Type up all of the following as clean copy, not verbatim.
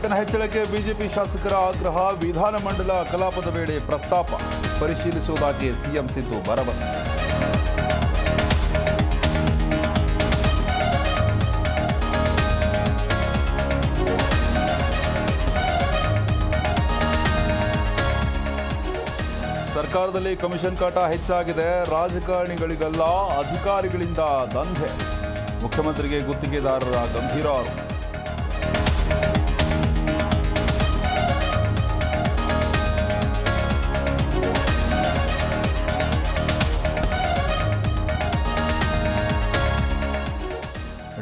ವೇತನ ಹೆಚ್ಚಳಕ್ಕೆ ಬಿಜೆಪಿ ಶಾಸಕರ ಆಗ್ರಹ. ವಿಧಾನಮಂಡಲ ಕಲಾಪದ ವೇಳೆ ಪ್ರಸ್ತಾಪ ಪರಿಶೀಲಿಸುವುದಾಗಿ ಸಿಎಂ ಸಿದ್ದು ಭರವಸೆ. ಸರ್ಕಾರದಲ್ಲಿ ಕಮಿಷನ್ ಕಾಟ ಹೆಚ್ಚಾಗಿದೆ. ರಾಜಕಾರಣಿಗಳಿಗಲ್ಲ, ಅಧಿಕಾರಿಗಳಿಂದ ದಂಧೆ. ಮುಖ್ಯಮಂತ್ರಿಗೆ ಗುತ್ತಿಗೆದಾರರ ಗಂಭೀರ ಆರೋಪ.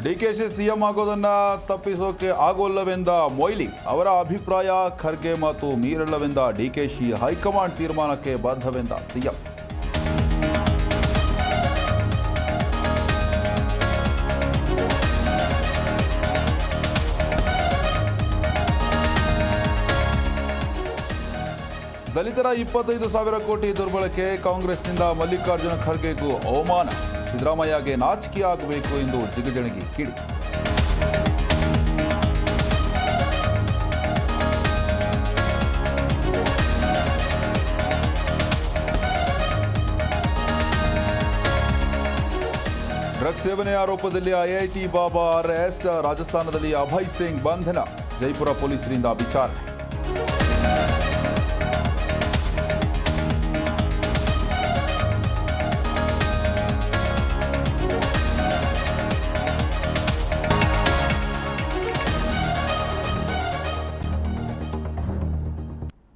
ಡಿಕೆಶಿ ಸಿಎಂ ಆಗೋದನ್ನ ತಪ್ಪಿಸೋಕೆ ಆಗೋಲ್ಲವೆಂದ ಮೊಯ್ಲಿ. ಅವರ ಅಭಿಪ್ರಾಯ ಖರ್ಗೆ ಮಾತು ಮೀರಲ್ಲವೆಂದ ಡಿಕೆಶಿ. ಹೈಕಮಾಂಡ್ ತೀರ್ಮಾನಕ್ಕೆ ಬದ್ಧವೆಂದ ಸಿಎಂ. ದಲಿತರ 25,000 ಕೋಟಿ ದುರ್ಬಳಕೆ. ಕಾಂಗ್ರೆಸ್ನಿಂದ ಮಲ್ಲಿಕಾರ್ಜುನ ಖರ್ಗೆಗೂ ಅವಮಾನ. ಸಿದ್ದರಾಮಯ್ಯಗೆ ನಾಚಿಕೆಯಾಗಬೇಕು ಎಂದು ಜಿಗಜಣಗಿ ಕಿಡಿ. ಡ್ರಗ್ಸ್ ಸೇವನೆ ಆರೋಪದಲ್ಲಿ ಐಐಟಿ ಬಾಬಾ ಅರೆಸ್ಟ್. ರಾಜಸ್ಥಾನದಲ್ಲಿ ಅಭಯ್ ಸಿಂಗ್ ಬಂಧನ. ಜೈಪುರ ಪೊಲೀಸರಿಂದ ವಿಚಾರಣೆ.